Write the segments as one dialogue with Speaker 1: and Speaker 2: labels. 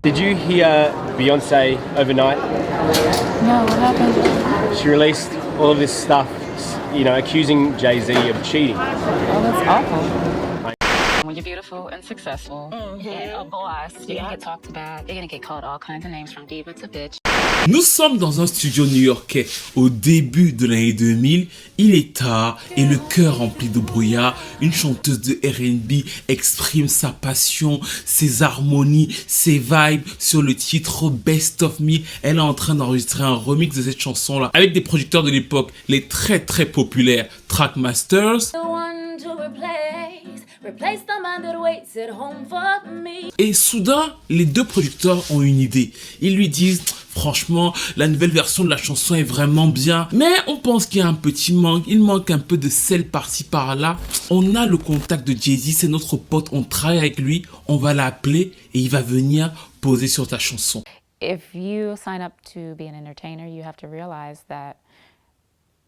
Speaker 1: Did you hear Beyonce overnight?
Speaker 2: No, what happened?
Speaker 1: She released all of this stuff, you know, accusing Jay-Z of cheating.
Speaker 2: Oh, that's awful.
Speaker 3: When you're beautiful and successful and a boss, you're gonna get talked about. You're gonna get called all kinds of names from diva to bitch.
Speaker 4: Nous sommes dans un studio new-yorkais au début de l'année 2000. Il est tard et le cœur rempli de brouillard. Une chanteuse de R&B exprime sa passion, ses harmonies, ses vibes sur le titre Best of Me. Elle est en train d'enregistrer un remix de cette chanson-là avec des producteurs de l'époque, les très très populaires Trackmasters. Et soudain, les deux producteurs ont une idée. Ils lui disent, franchement, la nouvelle version de la chanson est vraiment bien, mais on pense qu'il y a un petit manque, il manque un peu de sel par-ci par-là. On a le contact de Jay-Z, c'est notre pote, on travaille avec lui, on va l'appeler et il va venir poser sur ta chanson.
Speaker 2: If you sign up to be an entertainer, you have to realize that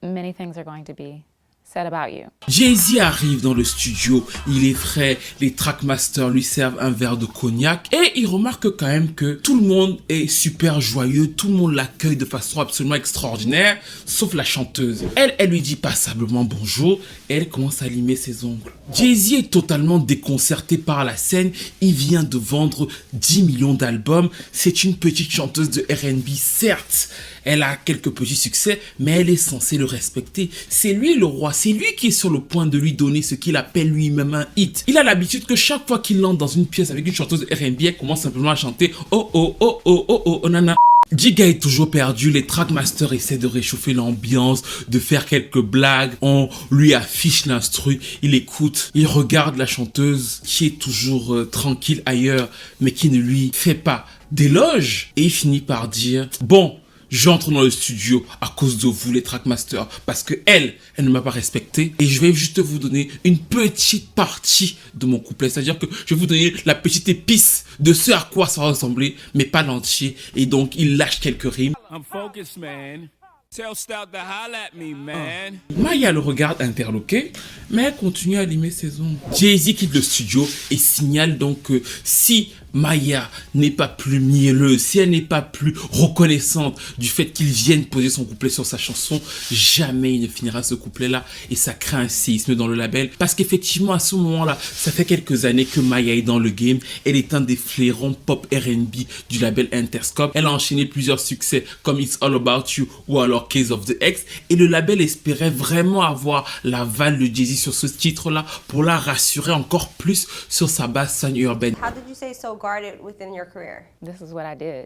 Speaker 2: many things are going to be said about you.
Speaker 4: Jay-Z arrive dans le studio, il est frais, les Trackmasters lui servent un verre de cognac et il remarque quand même que tout le monde est super joyeux, tout le monde l'accueille de façon absolument extraordinaire, sauf la chanteuse. Elle lui dit passablement bonjour et elle commence à limer ses ongles. Jay-Z est totalement déconcerté par la scène, il vient de vendre 10 millions d'albums, c'est une petite chanteuse de R&B, certes, elle a quelques petits succès, mais elle est censée le respecter. C'est lui le roi, c'est lui qui est sur le point de lui donner ce qu'il appelle lui-même un hit. Il a l'habitude que chaque fois qu'il entre dans une pièce avec une chanteuse de R&B, elle commence simplement à chanter « Oh oh oh oh oh oh oh nana ». Giga est toujours perdu, les Trackmasters essaient de réchauffer l'ambiance, de faire quelques blagues, on lui affiche l'instru, il écoute, il regarde la chanteuse qui est toujours tranquille ailleurs, mais qui ne lui fait pas d'éloge, et il finit par dire « Bon, j'entre dans le studio à cause de vous les Trackmasters parce que elle ne m'a pas respecté et je vais juste vous donner une petite partie de mon couplet. C'est-à-dire que je vais vous donner la petite épice de ce à quoi ça va ressembler, mais pas l'entier. Et donc, il lâche quelques rimes.
Speaker 5: I'm focused, man. Tell Stout to holla at me, man.
Speaker 4: Maya le regarde interloqué, mais elle continue à limer ses ongles. Jay-Z quitte le studio et signale donc que si Maya n'est pas plus mielleuse, si elle n'est pas plus reconnaissante du fait qu'il vienne poser son couplet sur sa chanson, jamais il ne finira ce couplet-là et ça crée un séisme dans le label parce qu'effectivement à ce moment-là, ça fait quelques années que Maya est dans le game, elle est un des flairons pop R&B du label Interscope, elle a enchaîné plusieurs succès comme It's All About You ou alors Case of the Ex et le label espérait vraiment avoir l'aval de Jay-Z sur ce titre-là pour la rassurer encore plus sur sa base scène urbaine.
Speaker 6: How did you say so guarded within your career?
Speaker 2: This is what I did.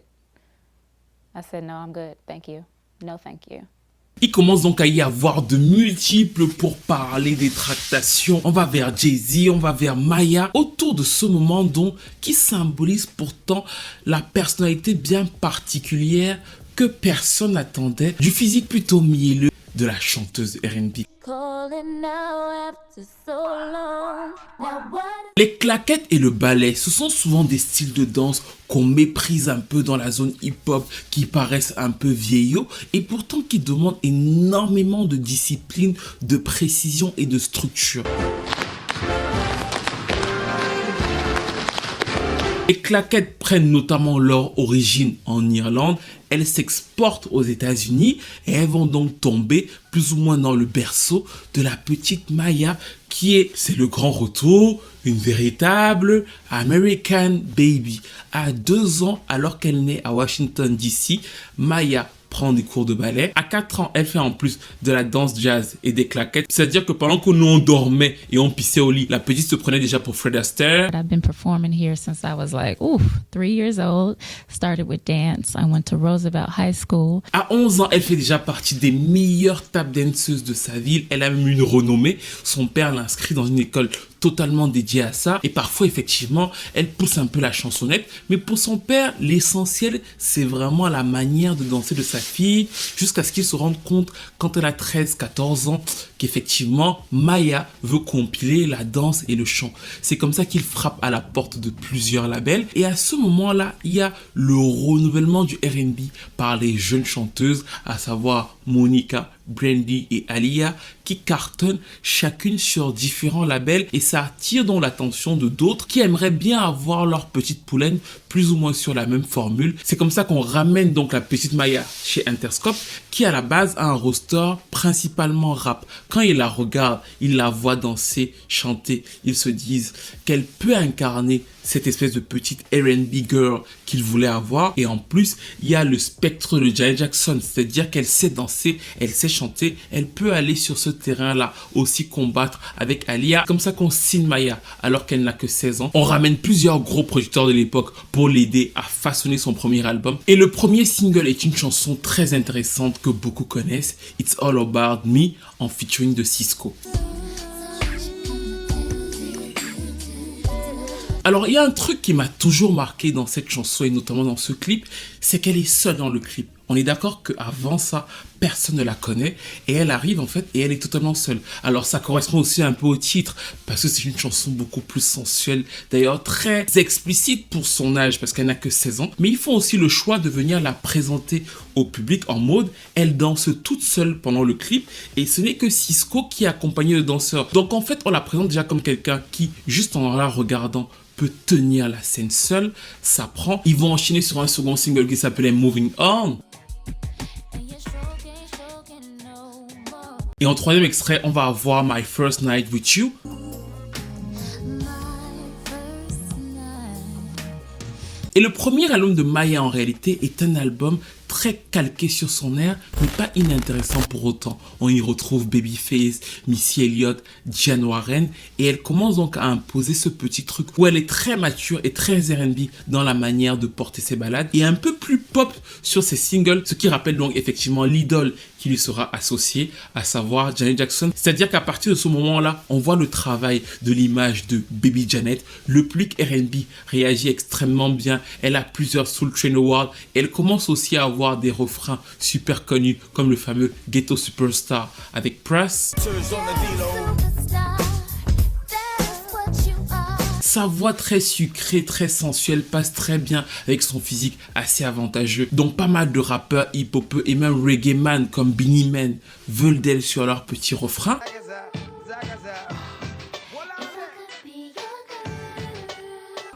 Speaker 2: I said, no, I'm good. Thank you. No, thank you.
Speaker 4: Il commence donc à y avoir de multiples pourparlers, des tractations. On va vers Jay-Z, on va vers Maya, autour de ce moment donc qui symbolise pourtant la personnalité bien particulière que personne n'attendait, du physique plutôt mielleux de la chanteuse R&B. Les claquettes et le ballet, ce sont souvent des styles de danse qu'on méprise un peu dans la zone hip-hop, qui paraissent un peu vieillots et pourtant qui demandent énormément de discipline, de précision et de structure. Les claquettes prennent notamment leur origine en Irlande, elles s'exportent aux États-Unis et elles vont donc tomber plus ou moins dans le berceau de la petite Maya qui est, c'est le grand retour, une véritable American Baby. À 2 ans, alors qu'elle naît à Washington DC, Maya prend des cours de ballet. À 4 ans, elle fait en plus de la danse jazz et des claquettes. C'est-à-dire que pendant que nous on dormait et on pissait au lit, la petite se prenait déjà pour Fred Astaire.
Speaker 7: I've been performing here since I was like, 3 years old. Started with dance. I went to Roosevelt High School.
Speaker 4: À 11 ans, elle fait déjà partie des meilleures tap danseuses de sa ville. Elle a même une renommée. Son père l'inscrit dans une école totalement dédiée à ça et parfois effectivement elle pousse un peu la chansonnette, mais pour son père l'essentiel c'est vraiment la manière de danser de sa fille jusqu'à ce qu'il se rende compte quand elle a 13-14 ans qu'effectivement Maya veut compiler la danse et le chant. C'est comme ça qu'il frappe à la porte de plusieurs labels et à ce moment là il y a le renouvellement du R&B par les jeunes chanteuses, à savoir Monica, Brandy et Aaliyah qui cartonnent chacune sur différents labels et ça attire donc l'attention de d'autres qui aimeraient bien avoir leur petite poulaine plus ou moins sur la même formule. C'est comme ça qu'on ramène donc la petite Maya chez Interscope qui à la base a un roster principalement rap. Quand ils la regardent, ils la voient danser, chanter, ils se disent qu'elle peut incarner cette espèce de petite R&B girl qu'il voulait avoir. Et en plus, il y a le spectre de Janet Jackson, c'est-à-dire qu'elle sait danser, elle sait chanter, elle peut aller sur ce terrain-là aussi combattre avec Aaliyah. Comme ça qu'on signe Maya alors qu'elle n'a que 16 ans. On ramène plusieurs gros producteurs de l'époque pour l'aider à façonner son premier album. Et le premier single est une chanson très intéressante que beaucoup connaissent, It's All About Me, en featuring de Sisqó. Alors, il y a un truc qui m'a toujours marqué dans cette chanson et notamment dans ce clip, c'est qu'elle est seule dans le clip. On est d'accord qu'avant ça, personne ne la connaît et elle arrive en fait et elle est totalement seule. Alors ça correspond aussi un peu au titre parce que c'est une chanson beaucoup plus sensuelle, d'ailleurs très explicite pour son âge parce qu'elle n'a que 16 ans. Mais ils font aussi le choix de venir la présenter au public en mode elle danse toute seule pendant le clip et ce n'est que Sisqó qui est accompagné de danseurs. Donc en fait on la présente déjà comme quelqu'un qui juste en la regardant peut tenir la scène seule, ça prend. Ils vont enchaîner sur un second single qui s'appelait Moving On. Et en troisième extrait, on va avoir My First Night With You. Et le premier album de Maya en réalité est un album très calqué sur son air, mais pas inintéressant pour autant. On y retrouve Babyface, Missy Elliott, Diane Warren, et elle commence donc à imposer ce petit truc où elle est très mature et très R&B dans la manière de porter ses ballades, et un peu plus pop sur ses singles, ce qui rappelle donc effectivement l'idole qui lui sera associée, à savoir Janet Jackson. C'est-à-dire qu'à partir de ce moment-là, on voit le travail de l'image de Baby Janet. Le public R&B réagit extrêmement bien, elle a plusieurs Soul Train Awards, et elle commence aussi à avoir des refrains super connus comme le fameux Ghetto Superstar avec Press. Sa voix très sucrée, très sensuelle passe très bien avec son physique assez avantageux. Donc pas mal de rappeurs hip-hopeux et même reggae man comme Beenie Man veulent d'elle sur leurs petits refrains.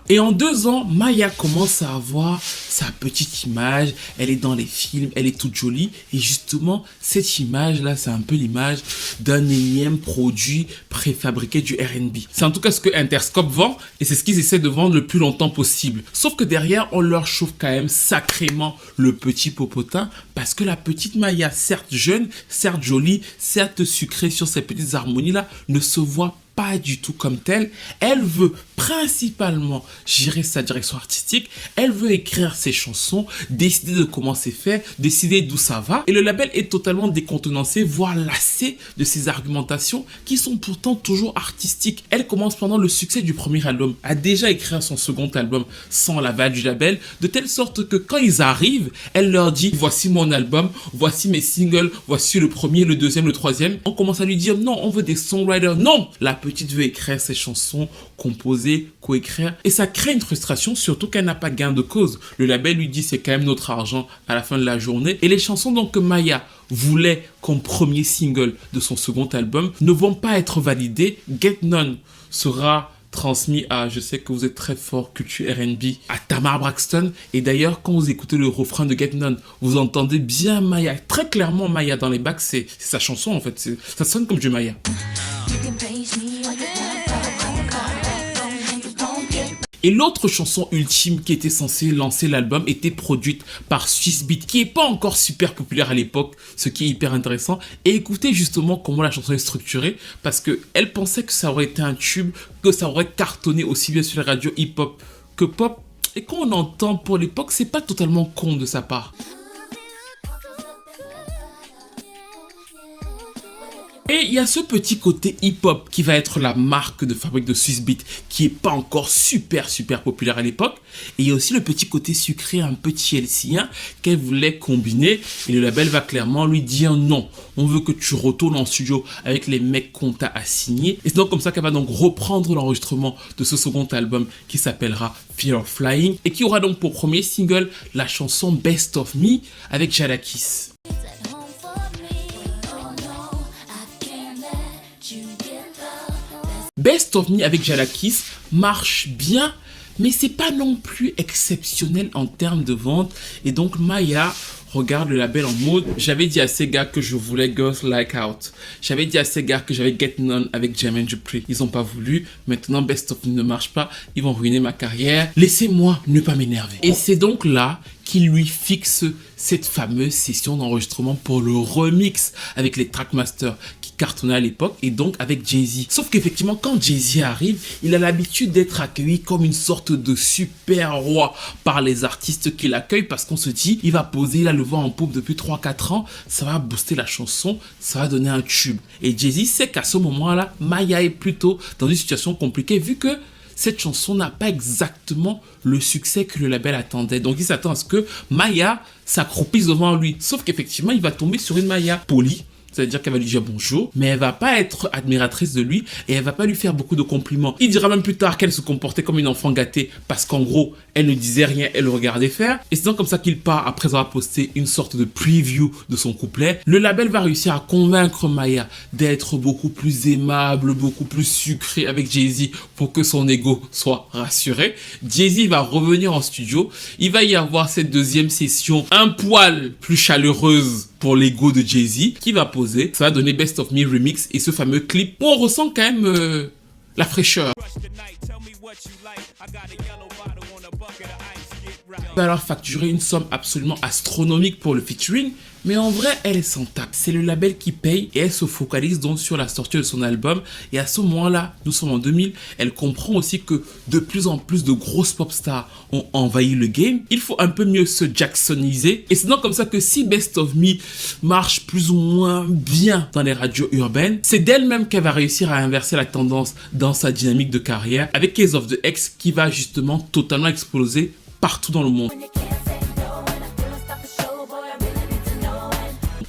Speaker 4: Et en 2 ans, Maya commence à avoir sa petite image, elle est dans les films, elle est toute jolie. Et justement, cette image-là, c'est un peu l'image d'un énième produit préfabriqué du R&B. C'est en tout cas ce que Interscope vend et c'est ce qu'ils essaient de vendre le plus longtemps possible. Sauf que derrière, on leur chauffe quand même sacrément le petit popotin parce que la petite Maya, certes jeune, certes jolie, certes sucrée sur ces petites harmonies-là, ne se voit pas du tout comme telle. Elle veut principalement gérer sa direction artistique, elle veut écrire ses chansons, décider de comment c'est fait, décider d'où ça va. Et le label est totalement décontenancé, voire lassé de ses argumentations qui sont pourtant toujours artistiques. Elle commence pendant le succès du premier album à déjà écrire son second album sans l'aval du label, de telle sorte que quand ils arrivent, elle leur dit voici mon album, voici mes singles, voici le premier, le deuxième, le troisième. On commence à lui dire non, on veut des songwriters, non, la petite veut écrire ses chansons, composer, coécrire, et ça crée une frustration, surtout qu'elle n'a pas gain de cause. Le label lui dit c'est quand même notre argent à la fin de la journée, et les chansons donc que Maya voulait comme premier single de son second album ne vont pas être validées. Get None sera transmis à, je sais que vous êtes très fort, culture R&B, à Tamar Braxton. Et d'ailleurs, quand vous écoutez le refrain de Get None, vous entendez bien Maya, très clairement Maya dans les bacs, c'est sa chanson en fait, ça sonne comme du Maya. Et l'autre chanson ultime qui était censée lancer l'album était produite par Swizz Beatz, qui n'est pas encore super populaire à l'époque, ce qui est hyper intéressant. Et écoutez justement comment la chanson est structurée, parce qu'elle pensait que ça aurait été un tube, que ça aurait cartonné aussi bien sur la radio hip-hop que pop. Et quand on entend pour l'époque, c'est pas totalement con de sa part. Et il y a ce petit côté hip-hop qui va être la marque de fabrique de Swizz Beatz qui est pas encore super populaire à l'époque. Et il y a aussi le petit côté sucré un peu TLC-ien qu'elle voulait combiner. Et le label va clairement lui dire non, on veut que tu retournes en studio avec les mecs qu'on t'a assignés. Et c'est donc comme ça qu'elle va donc reprendre l'enregistrement de ce second album qui s'appellera Fear of Flying et qui aura donc pour premier single la chanson Best of Me avec Jadakiss. Best of Me avec Jadakiss marche bien, mais c'est pas non plus exceptionnel en termes de vente. Et donc Maya regarde le label en mode, j'avais dit à ces gars que je voulais Girls Like Out. J'avais dit à ces gars que j'avais Get None avec Jermaine Dupri. Ils ont pas voulu. Maintenant, Best of Me ne marche pas. Ils vont ruiner ma carrière. Laissez-moi ne pas m'énerver. Et c'est donc là qu'il lui fixe cette fameuse session d'enregistrement pour le remix avec les Trackmasters qui cartonnaient à l'époque et donc avec Jay-Z. Sauf qu'effectivement, quand Jay-Z arrive, il a l'habitude d'être accueilli comme une sorte de super roi par les artistes qui l'accueillent parce qu'on se dit, il va poser, il a le vent en poupe depuis 3-4 ans, ça va booster la chanson, ça va donner un tube. Et Jay-Z sait qu'à ce moment-là, Maya est plutôt dans une situation compliquée vu que cette chanson n'a pas exactement le succès que le label attendait. Donc il s'attend à ce que Maya s'accroupisse devant lui. Sauf qu'effectivement, il va tomber sur une Maya polie. C'est-à-dire qu'elle va lui dire bonjour, mais elle va pas être admiratrice de lui et elle va pas lui faire beaucoup de compliments. Il dira même plus tard qu'elle se comportait comme une enfant gâtée parce qu'en gros, elle ne disait rien, elle le regardait faire. Et c'est donc comme ça qu'il part après avoir posté une sorte de preview de son couplet. Le label va réussir à convaincre Maya d'être beaucoup plus aimable, beaucoup plus sucré avec Jay-Z pour que son ego soit rassuré. Jay-Z va revenir en studio. Il va y avoir cette deuxième session un poil plus chaleureuse pour l'ego de Jay-Z qui va poser. Ça va donner Best of Me Remix et ce fameux clip où on ressent quand même la fraîcheur. Il va alors facturer une somme absolument astronomique pour le featuring, mais en vrai, elle est sans tape. C'est le label qui paye et elle se focalise donc sur la sortie de son album. Et à ce moment-là, nous sommes en 2000, elle comprend aussi que de plus en plus de grosses pop stars ont envahi le game. Il faut un peu mieux se jacksoniser. Et c'est donc comme ça que si Best of Me marche plus ou moins bien dans les radios urbaines, c'est d'elle-même qu'elle va réussir à inverser la tendance dans sa dynamique de carrière avec Case of the Ex qui va justement totalement exploser partout dans le monde.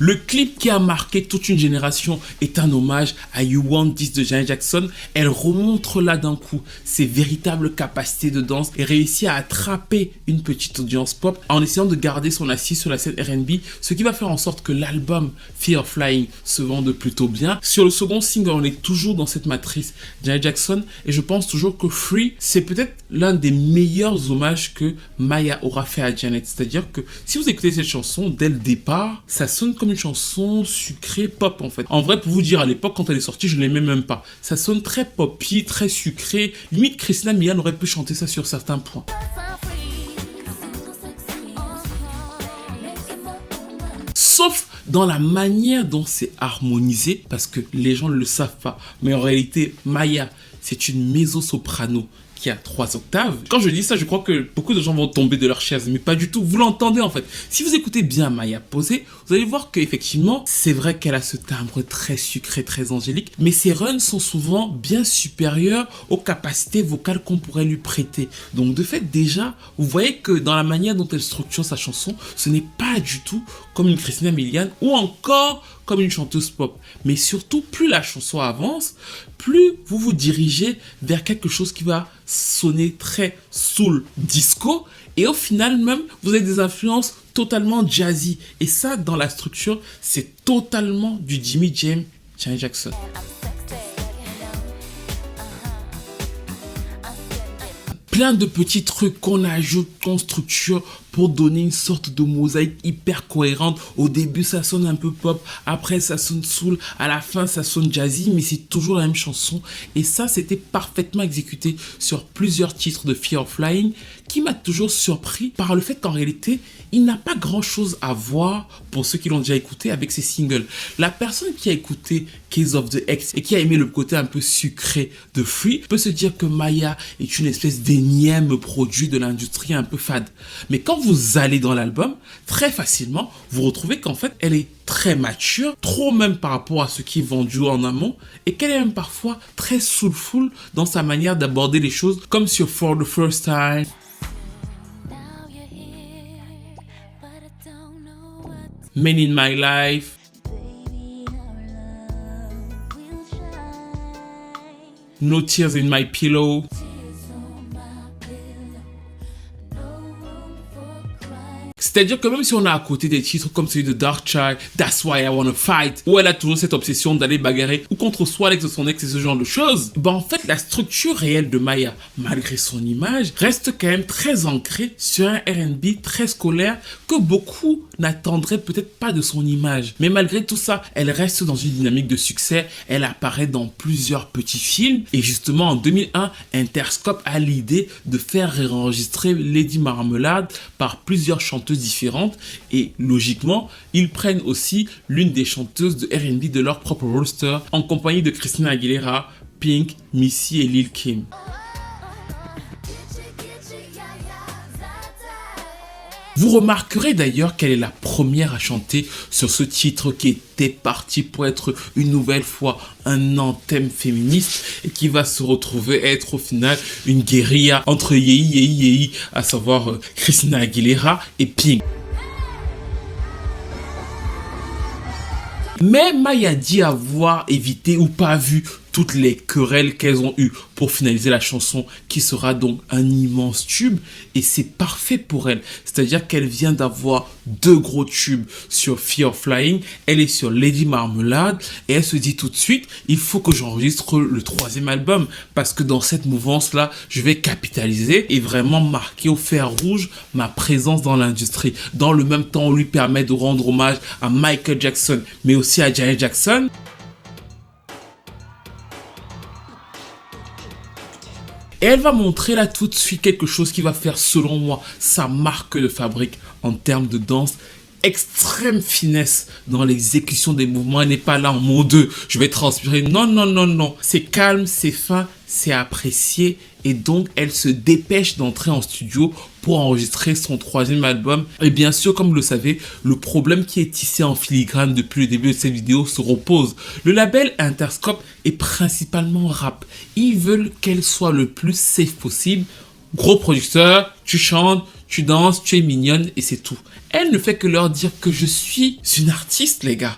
Speaker 4: Le clip qui a marqué toute une génération est un hommage à You Want This de Janet Jackson. Elle remontre là d'un coup ses véritables capacités de danse et réussit à attraper une petite audience pop en essayant de garder son assise sur la scène R&B, ce qui va faire en sorte que l'album Fear of Flying se vende plutôt bien. Sur le second single, on est toujours dans cette matrice Janet Jackson et je pense toujours que Free, c'est peut-être l'un des meilleurs hommages que Maya aura fait à Janet. C'est-à-dire que si vous écoutez cette chanson dès le départ, ça sonne comme une chanson sucrée pop en fait. En vrai, pour vous dire, à l'époque quand elle est sortie, je ne l'aimais même pas. Ça sonne très poppy, très sucré. Limite Christina Milian aurait pu chanter ça sur certains points. Sauf dans la manière dont c'est harmonisé, parce que les gens ne le savent pas. Mais en réalité, Maya, c'est une mezzo-soprano qui a 3 octaves. Quand je dis ça, je crois que beaucoup de gens vont tomber de leur chaise, mais pas du tout. Vous l'entendez en fait. Si vous écoutez bien Maya poser, vous allez voir qu'effectivement, c'est vrai qu'elle a ce timbre très sucré, très angélique, mais ses runs sont souvent bien supérieurs aux capacités vocales qu'on pourrait lui prêter. Donc de fait, déjà, vous voyez que dans la manière dont elle structure sa chanson, ce n'est pas du tout comme une Christina Milian ou encore comme une chanteuse pop. Mais surtout, plus la chanson avance, plus vous vous dirigez vers quelque chose qui va sonner très soul disco. Et au final même, vous avez des influences totalement jazzy. Et ça, dans la structure, c'est totalement du Jimmy Jam, Janet Jackson. Plein de petits trucs qu'on ajoute, qu'on structure pour donner une sorte de mosaïque hyper cohérente. Au début, ça sonne un peu pop, après ça sonne soul, à la fin ça sonne jazzy, mais c'est toujours la même chanson. Et ça, c'était parfaitement exécuté sur plusieurs titres de Fear of Flying, qui m'a toujours surpris par le fait qu'en réalité, il n'a pas grand-chose à voir, pour ceux qui l'ont déjà écouté, avec ses singles. La personne qui a écouté Case of the Ex et qui a aimé le côté un peu sucré de Free peut se dire que Maya est une espèce d'énième produit de l'industrie un peu fade. Mais quand vous allez dans l'album, très facilement, vous retrouvez qu'en fait, elle est très mature, trop même par rapport à ce qui est vendu en amont, et qu'elle est même parfois très soulful dans sa manière d'aborder les choses, comme sur For the First Time. Men in My Life, No Tears in My Pillow, C'est-à-dire que même si on a à côté des titres comme celui de Darkchild, That's Why I Wanna Fight, où elle a toujours cette obsession d'aller bagarrer ou contre soit l'ex de son ex et ce genre de choses, ben en fait la structure réelle de Maya, malgré son image, reste quand même très ancrée sur un R&B très scolaire que beaucoup n'attendraient peut-être pas de son image. Mais malgré tout ça, elle reste dans une dynamique de succès, elle apparaît dans plusieurs petits films et justement en 2001, Interscope a l'idée de faire réenregistrer Lady Marmalade par plusieurs chanteuses différentes et logiquement, ils prennent aussi l'une des chanteuses de R&B de leur propre roster en compagnie de Christina Aguilera, Pink, Missy et Lil Kim. Vous remarquerez d'ailleurs qu'elle est la première à chanter sur ce titre qui était parti pour être une nouvelle fois un anthème féministe et qui va se retrouver être au final une guérilla entre Yei, à savoir Christina Aguilera et Pink. Mais Maya dit avoir évité ou pas vu toutes les querelles qu'elles ont eues pour finaliser la chanson qui sera donc un immense tube et c'est parfait pour elle. C'est-à-dire qu'elle vient d'avoir 2 gros tubes sur Fear of Flying, elle est sur Lady Marmalade et elle se dit tout de suite il faut que j'enregistre le 3e album parce que dans cette mouvance-là, je vais capitaliser et vraiment marquer au fer rouge ma présence dans l'industrie. Dans le même temps, on lui permet de rendre hommage à Michael Jackson mais aussi à Janet Jackson. Et elle va montrer là tout de suite quelque chose qui va faire, selon moi, sa marque de fabrique en termes de danse. Extrême finesse dans l'exécution des mouvements. Elle n'est pas là en mode je vais transpirer. Non, non, non, non. C'est calme, c'est fin, c'est apprécié. Et donc, elle se dépêche d'entrer en studio pour enregistrer son 3e album. Et bien sûr, comme vous le savez, le problème qui est tissé en filigrane depuis le début de cette vidéo se repose. Le label Interscope est principalement rap. Ils veulent qu'elle soit le plus safe possible. Gros producteur, tu chantes, tu danses, tu es mignonne et c'est tout. Elle ne fait que leur dire que je suis une artiste, les gars.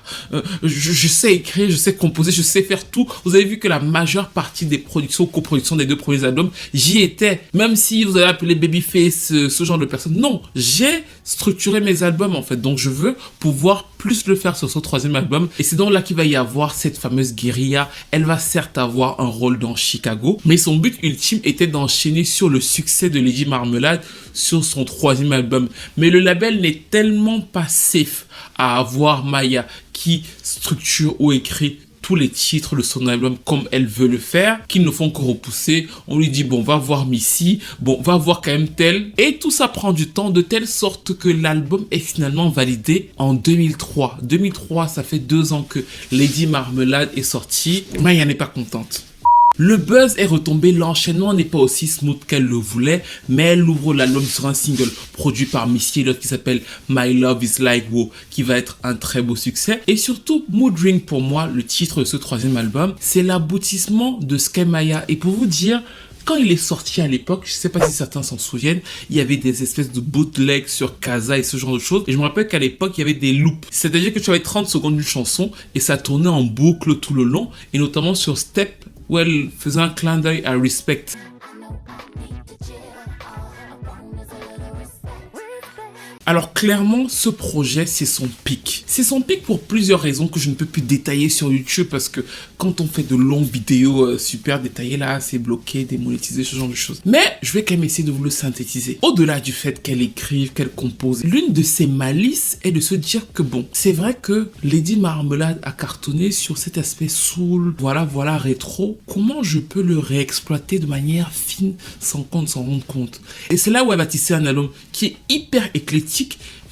Speaker 4: Je sais écrire, je sais composer, je sais faire tout. Vous avez vu que la majeure partie des productions, coproductions des 2 premiers albums, j'y étais. Même si vous avez appelé Babyface, ce genre de personnes. Non, j'ai structuré mes albums en fait. Donc je veux pouvoir plus le faire sur ce 3e album. Et c'est donc là qu'il va y avoir cette fameuse guérilla. Elle va certes avoir un rôle dans Chicago, mais son but ultime était d'enchaîner sur le succès de Lady Marmalade sur son 3e album. Mais le label n'est tellement pas safe à avoir Maya qui structure ou écrit tous les titres de son album comme elle veut le faire, qu'ils ne font que repousser. On lui dit bon, va voir Missy, bon, va voir quand même tel. Et tout ça prend du temps de telle sorte que l'album est finalement validé en 2003. 2003, ça fait 2 ans que Lady Marmalade est sortie. Maya n'est pas contente. Le buzz est retombé, l'enchaînement n'est pas aussi smooth qu'elle le voulait, mais elle ouvre l'album sur un single produit par Missy Elliott qui s'appelle My Love Is Like Wow, qui va être un très beau succès. Et surtout, Mood Ring, pour moi, le titre de ce 3e album, c'est l'aboutissement de ce qu'est Maya. Et pour vous dire, quand il est sorti à l'époque, je sais pas si certains s'en souviennent, il y avait des espèces de bootlegs sur Kazaa et ce genre de choses. Et je me rappelle qu'à l'époque, il y avait des loops. C'est-à-dire que tu avais 30 secondes d'une chanson et ça tournait en boucle tout le long. Et notamment sur Step, où elle faisait un clin d'œil à Respect. Alors clairement, ce projet, c'est son pic. C'est son pic pour plusieurs raisons que je ne peux plus détailler sur YouTube parce que quand on fait de longues vidéos super détaillées, là, c'est bloqué, démonétisé, ce genre de choses. Mais je vais quand même essayer de vous le synthétiser. Au-delà du fait qu'elle écrive, qu'elle compose, l'une de ses malices est de se dire que bon, c'est vrai que Lady Marmalade a cartonné sur cet aspect soul, voilà, rétro. Comment je peux le réexploiter de manière fine, sans rendre compte? Et c'est là où elle va tisser un album qui est hyper éclectique,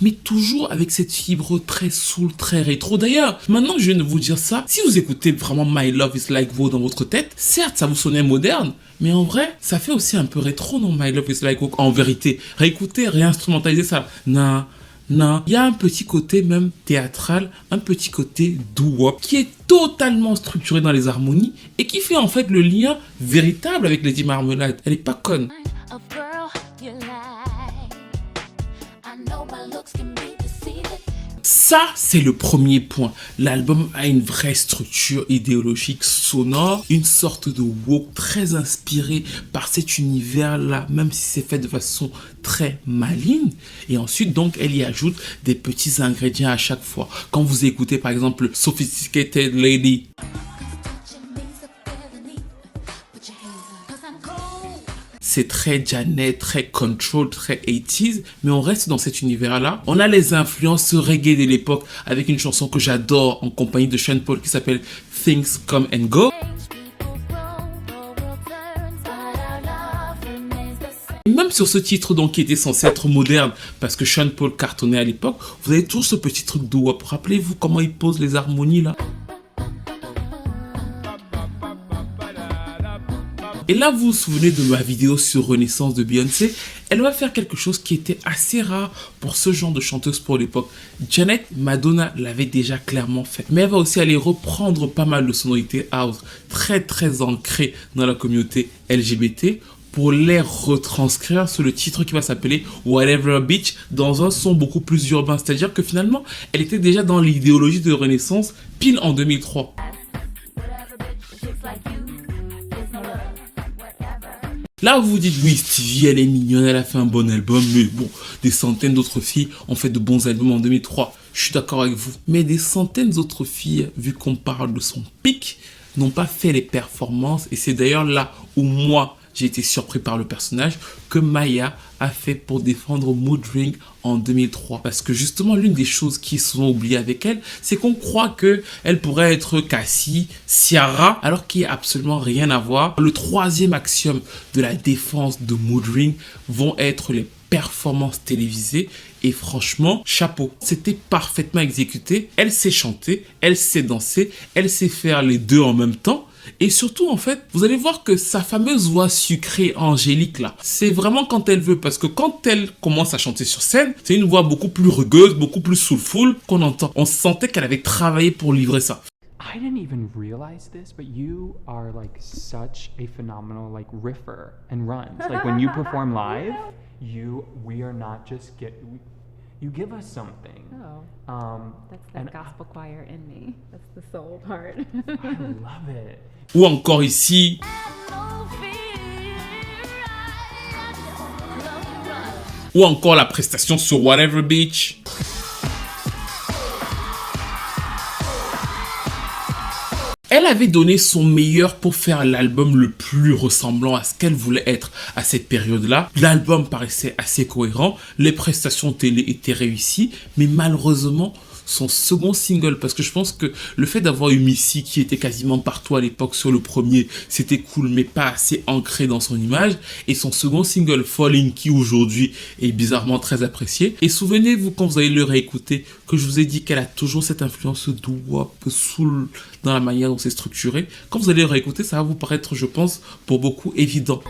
Speaker 4: mais toujours avec cette fibre très soul, très rétro. D'ailleurs, maintenant que je viens de vous dire ça, si vous écoutez vraiment My Love Is Like Wow dans votre tête, certes, ça vous sonnait moderne, mais en vrai, ça fait aussi un peu rétro, non, My Love Is Like Wow, en vérité. Réécoutez, réinstrumentaliser ça. Non, il y a un petit côté même théâtral, un petit côté doo-wop qui est totalement structuré dans les harmonies et qui fait en fait le lien véritable avec Lady Marmalade. Elle est pas conne. Ça, c'est le premier point. L'album a une vraie structure idéologique sonore, une sorte de woke très inspiré par cet univers-là, même si c'est fait de façon très maligne. Et ensuite, donc, elle y ajoute des petits ingrédients à chaque fois. Quand vous écoutez, par exemple, Sophisticated Lady, c'est très Janet, très Control, très 80s, mais on reste dans cet univers-là. On a les influences reggae de l'époque avec une chanson que j'adore en compagnie de Sean Paul qui s'appelle Things Come and Go. Même sur ce titre donc qui était censé être moderne parce que Sean Paul cartonnait à l'époque, vous avez toujours ce petit truc de wop. Rappelez-vous comment il pose les harmonies là. Et là, vous vous souvenez de ma vidéo sur Renaissance de Beyoncé, elle va faire quelque chose qui était assez rare pour ce genre de chanteuse pour l'époque. Janet, Madonna l'avait déjà clairement fait. Mais elle va aussi aller reprendre pas mal de sonorités house, très ancrées dans la communauté LGBT, pour les retranscrire sur le titre qui va s'appeler Whatever Bitch dans un son beaucoup plus urbain. C'est-à-dire que finalement, elle était déjà dans l'idéologie de Renaissance pile en 2003. Là, vous vous dites, oui, Stevie, elle est mignonne, elle a fait un bon album, mais bon, des centaines d'autres filles ont fait de bons albums en 2003. Je suis d'accord avec vous. Mais des centaines d'autres filles, vu qu'on parle de son pic, n'ont pas fait les performances. Et c'est d'ailleurs là où moi, j'ai été surpris par le personnage que Maya a fait pour défendre Mood Ring en 2003. Parce que justement, l'une des choses qui sont oubliées avec elle, c'est qu'on croit qu'elle pourrait être Cassie, Ciara, alors qu'il n'y a absolument rien à voir. Le troisième axiome de la défense de Mood Ring vont être les performances télévisées. Et franchement, chapeau. C'était parfaitement exécuté. Elle sait chanter, elle sait danser, elle sait faire les deux en même temps. Et surtout, en fait, vous allez voir que sa fameuse voix sucrée, angélique, là, c'est vraiment quand elle veut. Parce que quand elle commence à chanter sur scène, c'est une voix beaucoup plus rugueuse, beaucoup plus soulful qu'on entend. On sentait qu'elle avait travaillé pour livrer ça.
Speaker 8: I didn't even realize this, but you are like such a phenomenal like riffer and runs. Like when you perform live, we are not just you give us something.
Speaker 2: That's the gospel choir in me. That's the soul part.
Speaker 8: I love it.
Speaker 4: Ou encore ici. Ou encore la prestation sur Whatever Bitch. Elle avait donné son meilleur pour faire l'album le plus ressemblant à ce qu'elle voulait être à cette période-là. L'album paraissait assez cohérent, les prestations télé étaient réussies, mais malheureusement, son second single, parce que je pense que le fait d'avoir eu Missy qui était quasiment partout à l'époque sur le premier, c'était cool, mais pas assez ancré dans son image, et son second single, Falling, qui aujourd'hui est bizarrement très apprécié. Et souvenez-vous quand vous allez le réécouter, que je vous ai dit qu'elle a toujours cette influence doo-wop, soul, dans la manière dont c'est structuré. Quand vous allez le réécouter, ça va vous paraître, je pense, pour beaucoup évident.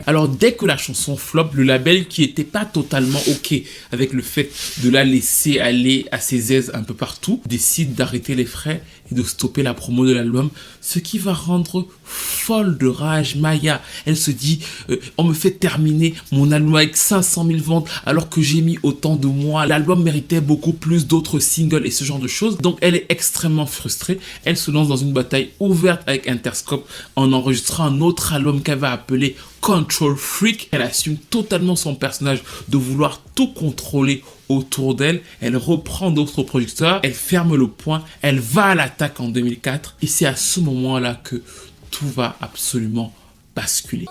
Speaker 4: Alors dès que la chanson flop, le label qui était pas totalement ok avec le fait de la laisser aller à ses aises un peu partout, décide d'arrêter les frais et de stopper la promo de l'album, ce qui va rendre folle de rage Maya. Elle se dit, on me fait terminer mon album avec 500 000 ventes alors que j'ai mis autant de mois. L'album méritait beaucoup plus d'autres singles et ce genre de choses. Donc elle est extrêmement frustrée. Elle se lance dans une bataille ouverte avec Interscope en enregistrant un autre album qu'elle va appeler Control Freak. Elle assume totalement son personnage de vouloir tout contrôler autour d'elle. Elle reprend d'autres producteurs, elle ferme le point, elle va à l'attaque en 2004 et c'est à ce moment-là que tout va absolument basculer.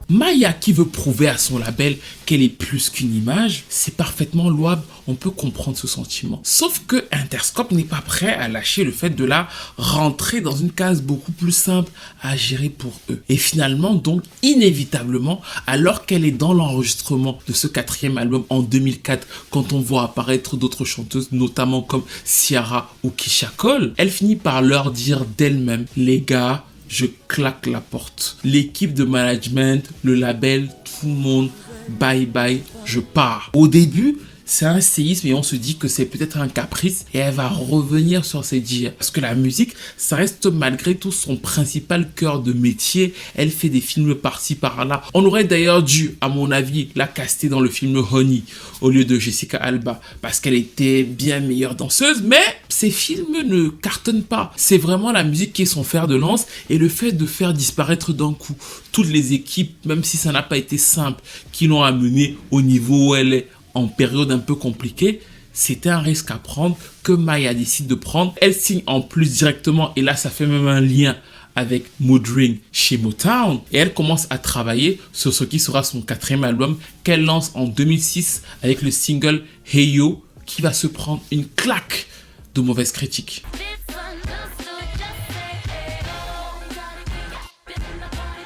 Speaker 4: Maya qui veut prouver à son label qu'elle est plus qu'une image, c'est parfaitement louable, on peut comprendre ce sentiment. Sauf que Interscope n'est pas prêt à lâcher le fait de la rentrer dans une case beaucoup plus simple à gérer pour eux. Et finalement, donc, inévitablement, alors qu'elle est dans l'enregistrement de ce quatrième album en 2004, quand on voit apparaître d'autres chanteuses, notamment comme Ciara ou Keisha Cole, elle finit par leur dire d'elle-même, les gars, je claque la porte. L'équipe de management, le label, tout le monde, bye bye, je pars. Au début, c'est un séisme et on se dit que c'est peut-être un caprice et elle va revenir sur ses dires. Parce que la musique, ça reste malgré tout son principal cœur de métier. Elle fait des films par-ci par-là. On aurait d'ailleurs dû, à mon avis, la caster dans le film Honey au lieu de Jessica Alba parce qu'elle était bien meilleure danseuse, mais ces films ne cartonnent pas. C'est vraiment la musique qui est son fer de lance et le fait de faire disparaître d'un coup toutes les équipes, même si ça n'a pas été simple, qui l'ont amenée au niveau où elle est en période un peu compliquée, c'était un risque à prendre que Maya décide de prendre. Elle signe en plus directement, et là ça fait même un lien avec Mood Ring chez Motown, et elle commence à travailler sur ce qui sera son 4e album qu'elle lance en 2006 avec le single Hey Yo, qui va se prendre une claque de mauvaises critiques.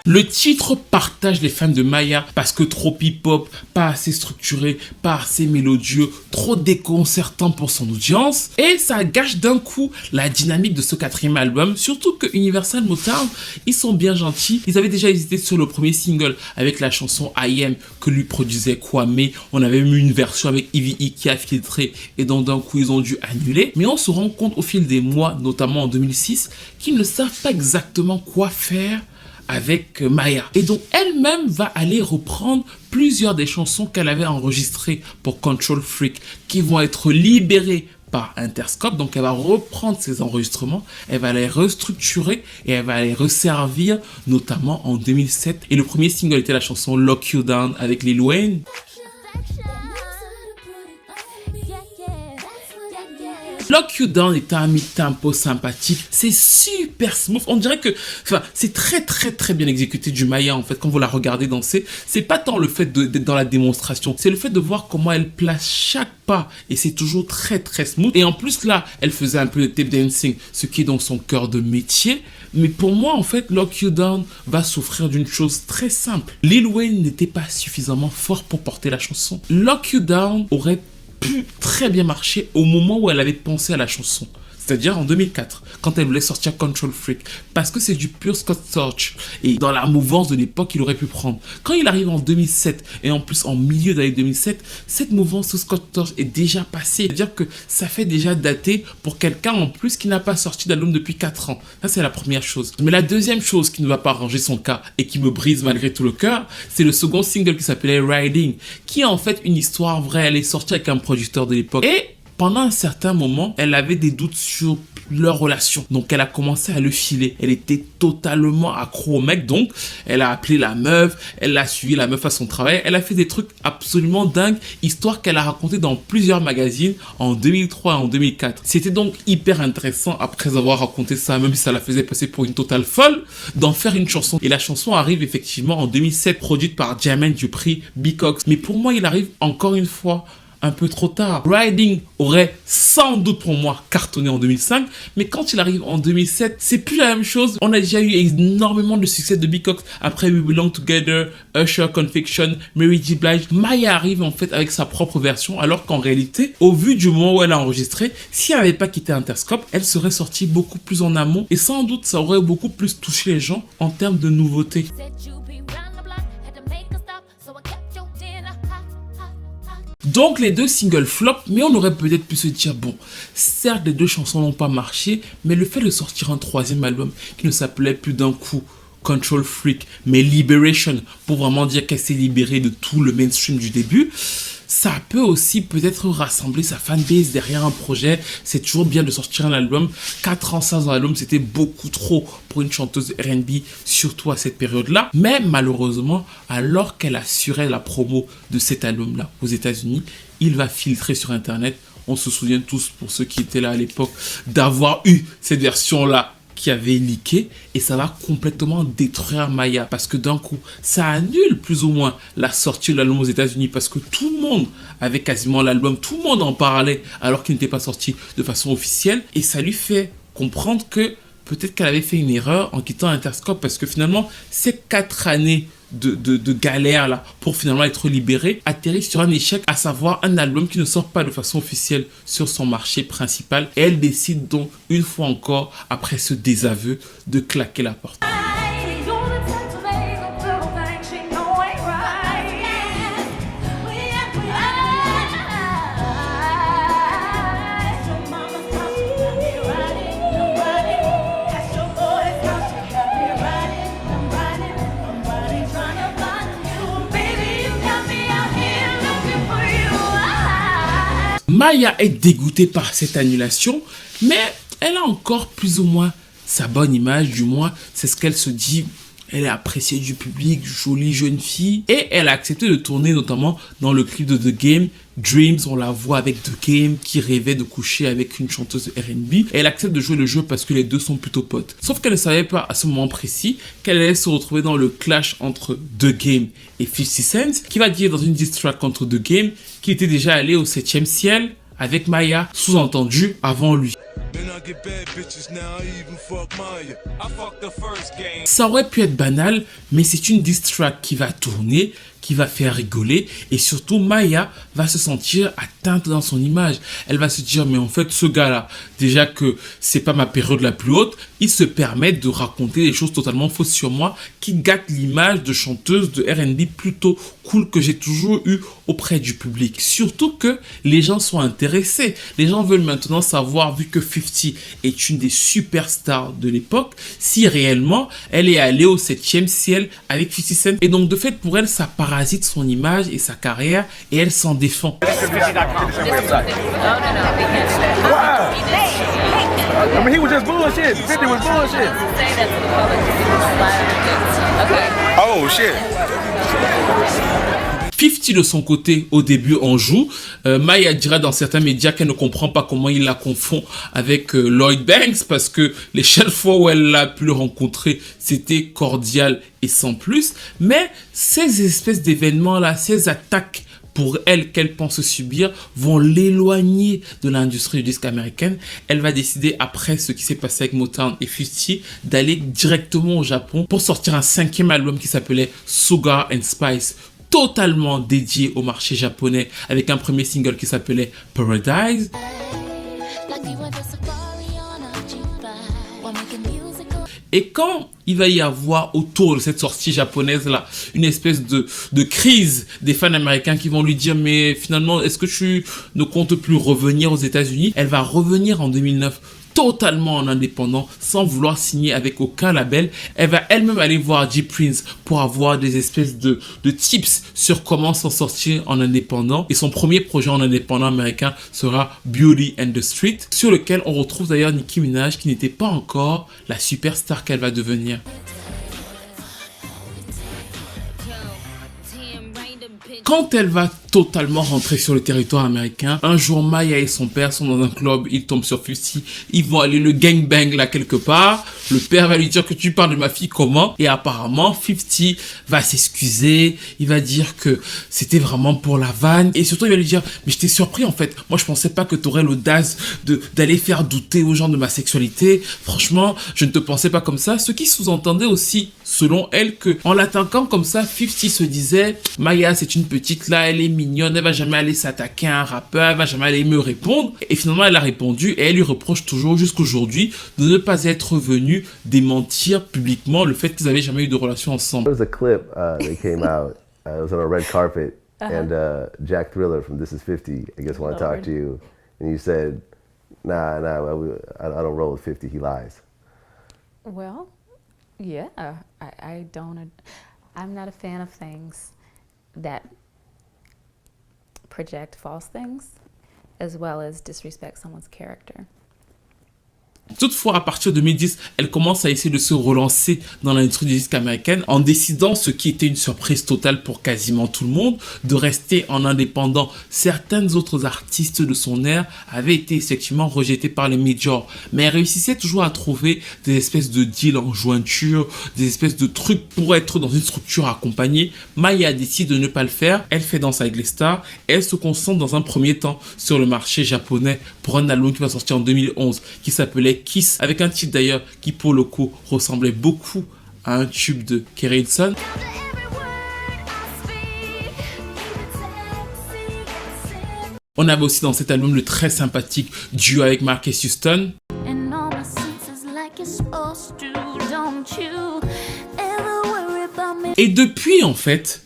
Speaker 4: Le titre partage les fans de Maya parce que trop hip-hop, pas assez structuré, pas assez mélodieux, trop déconcertant pour son audience. Et ça gâche d'un coup la dynamique de ce 4e album. Surtout que Universal Motown, ils sont bien gentils. Ils avaient déjà hésité sur le premier single avec la chanson I Am que lui produisait Kwame. On avait eu une version avec Ivy E qui a filtré et donc d'un coup ils ont dû annuler. Mais on se rend compte au fil des mois, notamment en 2006, qu'ils ne savent pas exactement quoi faire avec Maya. Et donc elle-même va aller reprendre plusieurs des chansons qu'elle avait enregistrées pour Control Freak qui vont être libérées par Interscope. Donc elle va reprendre ces enregistrements, elle va les restructurer et elle va les resservir notamment en 2007. Et le premier single était la chanson Lock You Down avec Lil Wayne. Lock You Down est un mid-tempo sympathique, c'est super smooth, on dirait que c'est très bien exécuté du Maya en fait quand vous la regardez danser. C'est pas tant le fait d'être dans la démonstration, c'est le fait de voir comment elle place chaque pas et c'est toujours très smooth. Et en plus là, elle faisait un peu de tape dancing, ce qui est dans son cœur de métier. Mais pour moi en fait, Lock You Down va souffrir d'une chose très simple. Lil Wayne n'était pas suffisamment fort pour porter la chanson. Lock You Down aurait pu très bien marcher au moment où elle avait pensé à la chanson, c'est-à-dire en 2004, quand elle voulait sortir Control Freak, parce que c'est du pur Scott Storch, et dans la mouvance de l'époque, il aurait pu prendre. Quand il arrive en 2007, et en plus en milieu d'année 2007, cette mouvance de Scott Storch est déjà passée, c'est-à-dire que ça fait déjà dater pour quelqu'un en plus qui n'a pas sorti d'album depuis 4 ans. Ça, c'est la première chose. Mais la deuxième chose qui ne va pas arranger son cas, et qui me brise malgré tout le cœur, c'est le second single qui s'appelait Riding, qui est en fait une histoire vraie. Elle est sortie avec un producteur de l'époque, et pendant un certain moment, elle avait des doutes sur leur relation. Donc, elle a commencé à le filer. Elle était totalement accro au mec. Donc, elle a appelé la meuf. Elle a suivi la meuf à son travail. Elle a fait des trucs absolument dingues. Histoire qu'elle a raconté dans plusieurs magazines en 2003 et en 2004. C'était donc hyper intéressant, après avoir raconté ça, même si ça la faisait passer pour une totale folle, d'en faire une chanson. Et la chanson arrive effectivement en 2007, produite par Jermaine Dupri, B-Cox. Mais pour moi, il arrive encore une fois un peu trop tard. Riding aurait sans doute pour moi cartonné en 2005, mais quand il arrive en 2007, c'est plus la même chose. On a déjà eu énormément de succès de B-Cox après We Belong Together, Usher, Conviction, Mary J. Blige. Maya arrive en fait avec sa propre version, alors qu'en réalité, au vu du moment où elle a enregistré, si elle n'avait pas quitté Interscope, elle serait sortie beaucoup plus en amont et sans doute ça aurait beaucoup plus touché les gens en termes de nouveautés. Donc les deux singles flop, mais on aurait peut-être pu se dire, bon, certes les deux chansons n'ont pas marché, mais le fait de sortir un troisième album qui ne s'appelait plus d'un coup Control Freak, mais Liberation, pour vraiment dire qu'elle s'est libérée de tout le mainstream du début, ça peut aussi peut-être rassembler sa fanbase derrière un projet. C'est toujours bien de sortir un album. 4 ans sans un album, c'était beaucoup trop pour une chanteuse R&B, surtout à cette période-là. Mais malheureusement, alors qu'elle assurait la promo de cet album-là aux États-Unis, il va filtrer sur Internet. On se souvient tous, pour ceux qui étaient là à l'époque, d'avoir eu cette version-là qui avait leaké, et ça va complètement détruire Maya parce que d'un coup ça annule plus ou moins la sortie de l'album aux États-Unis parce que tout le monde avait quasiment l'album, tout le monde en parlait alors qu'il n'était pas sorti de façon officielle, et ça lui fait comprendre que peut-être qu'elle avait fait une erreur en quittant Interscope parce que finalement ces 4 années de galère là pour finalement être libéré atterrissent sur un échec, à savoir un album qui ne sort pas de façon officielle sur son marché principal, et elle décide donc une fois encore, après ce désaveu, de claquer la porte. Maya est dégoûtée par cette annulation, mais elle a encore plus ou moins sa bonne image, du moins c'est ce qu'elle se dit. Elle est appréciée du public, jolie jeune fille, et elle a accepté de tourner notamment dans le clip de The Game. Dreams, on la voit avec The Game qui rêvait de coucher avec une chanteuse R&B, et elle accepte de jouer le jeu parce que les deux sont plutôt potes. Sauf qu'elle ne savait pas à ce moment précis qu'elle allait se retrouver dans le clash entre The Game et 50 Cent, qui va dire dans une diss track contre The Game qu'il était déjà allé au 7e ciel avec Maya, sous-entendu avant lui. Ça aurait pu être banal, mais c'est une diss track qui va tourner, qui va faire rigoler, et surtout Maya va se sentir atteinte dans son image. Elle va se dire, mais en fait ce gars-là, déjà que c'est pas ma période la plus haute, il se permet de raconter des choses totalement fausses sur moi, qui gâtent l'image de chanteuse de R&B plutôt cool que j'ai toujours eu auprès du public. Surtout que les gens sont intéressés. Les gens veulent maintenant savoir, vu que 50 est une des superstars de l'époque, si réellement elle est allée au 7e ciel avec 50 Cent. Et donc de fait pour elle, ça parasite son image et sa carrière, et elle s'en défend.
Speaker 9: I mean, he was just bullshit. 50 was bullshit. Oh shit.
Speaker 4: 50 de son côté, au début, en joue. Maya dira dans certains médias qu'elle ne comprend pas comment il la confond avec Lloyd Banks, parce que les seules fois où elle a pu le rencontrer, c'était cordial et sans plus. Mais ces espèces d'événements-là, ces attaques pour elle qu'elle pense subir, vont l'éloigner de l'industrie du disque américaine. Elle va décider, après ce qui s'est passé avec Motown et 50, d'aller directement au Japon pour sortir un 5e album qui s'appelait Sugar and Spice, totalement dédié au marché japonais, avec un premier single qui s'appelait Paradise. Et quand il va y avoir autour de cette sortie japonaise-là une espèce de crise des fans américains qui vont lui dire, mais finalement, est-ce que tu ne comptes plus revenir aux États-Unis? Elle va revenir en 2009 totalement en indépendant, sans vouloir signer avec aucun label. Elle va elle-même aller voir J-Prince pour avoir des espèces de tips sur comment s'en sortir en indépendant. Et son premier projet en indépendant américain sera Beauty and the Street, sur lequel on retrouve d'ailleurs Nicki Minaj, qui n'était pas encore la superstar qu'elle va devenir. Quand elle va totalement rentrer sur le territoire américain, un jour Maya et son père sont dans un club, ils tombent sur 50, ils vont aller le gangbang là quelque part, le père va lui dire que tu parles de ma fille comment, et apparemment 50 va s'excuser, il va dire que c'était vraiment pour la vanne, et surtout il va lui dire, mais je t'ai surpris en fait, moi je pensais pas que tu aurais l'audace d'aller faire douter aux gens de ma sexualité, franchement je ne te pensais pas comme ça, ce qui sous-entendait aussi selon elle que en l'attaquant comme ça, 50 se disait, Maya c'est une petite là, elle est mignonne, elle va jamais aller s'attaquer à un rappeur, elle va jamais aller me répondre. Et finalement, elle a répondu et elle lui reproche toujours jusqu'aujourd'hui de ne pas être venue démentir publiquement le fait qu'ils avaient jamais eu de relation ensemble.
Speaker 10: There was a clip that came out. It was on a red carpet, and Jack Thriller from This Is 50, I guess, want to talk to you, and you said, "Nah, I don't roll with 50. He lies."
Speaker 2: Well, yeah, I don't. I'm not a fan of things that project false things, as well as disrespect someone's character.
Speaker 4: Toutefois, à partir de 2010, elle commence à essayer de se relancer dans l'industrie du disque américaine en décidant, ce qui était une surprise totale pour quasiment tout le monde, de rester en indépendant. Certains autres artistes de son ère avaient été effectivement rejetés par les majors, mais elle réussissait toujours à trouver des espèces de deals en jointure, des espèces de trucs pour être dans une structure accompagnée. Maya décide de ne pas le faire, elle fait Danse avec les stars, et elle se concentre dans un premier temps sur le marché japonais pour un album qui va sortir en 2011, qui s'appelait Kiss, avec un titre d'ailleurs qui pour le coup ressemblait beaucoup à un tube de Kerry Hilson. On avait aussi dans cet album le très sympathique duo avec Marcus Houston. Et depuis en fait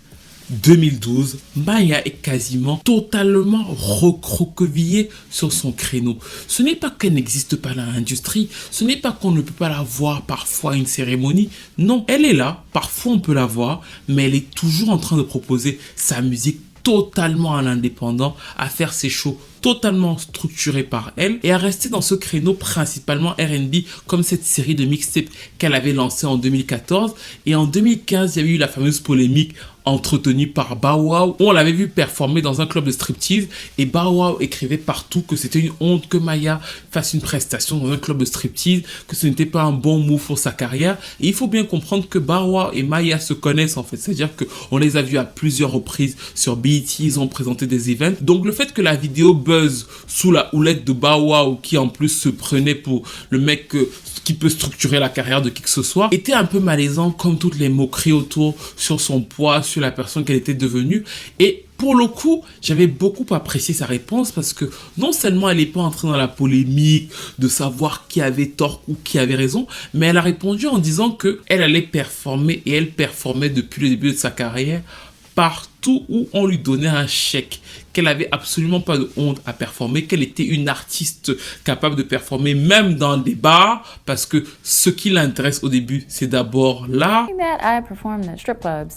Speaker 4: 2012, Maya est quasiment totalement recroquevillée sur son créneau. Ce n'est pas qu'elle n'existe pas dans l'industrie, ce n'est pas qu'on ne peut pas la voir parfois à une cérémonie. Non, elle est là, parfois on peut la voir, mais elle est toujours en train de proposer sa musique totalement à l'indépendant, à faire ses shows totalement structuré par elle et à rester dans ce créneau principalement R&B comme cette série de mixtapes qu'elle avait lancée en 2014. Et en 2015, il y avait eu la fameuse polémique entretenue par Bow Wow, où on l'avait vu performer dans un club de striptease et Bow Wow écrivait partout que c'était une honte que Maya fasse une prestation dans un club de striptease, que ce n'était pas un bon move pour sa carrière. Et il faut bien comprendre que Bow Wow et Maya se connaissent en fait, c'est-à-dire qu'on les a vus à plusieurs reprises sur BET, ils ont présenté des events. Donc le fait que la vidéo buzz sous la houlette de Bow Wow, qui en plus se prenait pour le mec qui peut structurer la carrière de qui que ce soit, était un peu malaisant, comme toutes les moqueries autour sur son poids, sur la personne qu'elle était devenue. Et pour le coup, j'avais beaucoup apprécié sa réponse parce que non seulement elle n'est pas entrée dans la polémique de savoir qui avait tort ou qui avait raison, mais elle a répondu en disant qu'elle allait performer et elle performait depuis le début de sa carrière partout où on lui donnait un chèque, qu'elle avait absolument pas de honte à performer, qu'elle était une artiste capable de performer même dans des bars, parce que ce qui l'intéresse au début, c'est d'abord l'art.
Speaker 2: I performed at strip clubs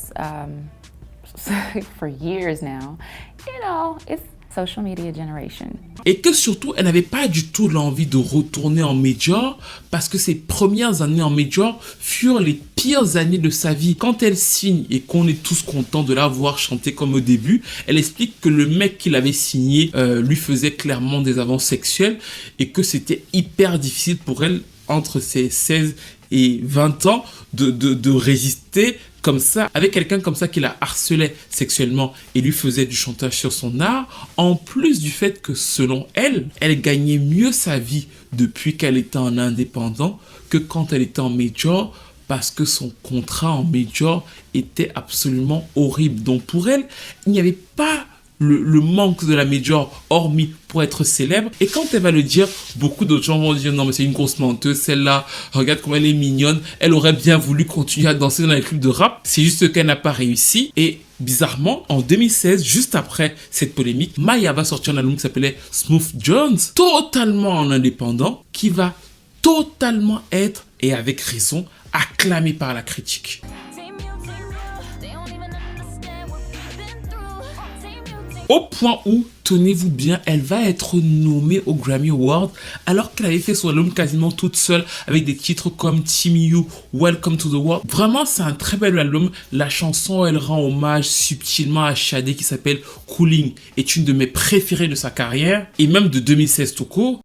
Speaker 2: for years now. You know, it's social media generation.
Speaker 4: Et que surtout, elle n'avait pas du tout l'envie de retourner en major parce que ses premières années en major furent les pires années de sa vie. Quand elle signe et qu'on est tous contents de la voir chanter comme au début, elle explique que le mec qui l'avait signé lui faisait clairement des avances sexuelles et que c'était hyper difficile pour elle entre ses 16 et 20 ans de résister comme ça, avec quelqu'un comme ça qui la harcelait sexuellement et lui faisait du chantage sur son art, en plus du fait que selon elle, elle gagnait mieux sa vie depuis qu'elle était en indépendant que quand elle était en major, parce que son contrat en major était absolument horrible. Donc pour elle, il n'y avait pas le manque de la major, hormis pour être célèbre. Et quand elle va le dire, beaucoup d'autres gens vont dire non mais c'est une grosse menteuse, celle-là, regarde comme elle est mignonne, elle aurait bien voulu continuer à danser dans les clubs de rap, c'est juste qu'elle n'a pas réussi. Et bizarrement, en 2016, juste après cette polémique, Maya va sortir un album qui s'appelait Smooth Jones, totalement en indépendant, qui va totalement être, et avec raison, acclamé par la critique. Au point où, tenez-vous bien, elle va être nommée au Grammy Award alors qu'elle avait fait son album quasiment toute seule avec des titres comme Team You, Welcome to the World. Vraiment, c'est un très bel album. La chanson, elle rend hommage subtilement à Shadé qui s'appelle Cooling, est une de mes préférées de sa carrière et même de 2016 tout court.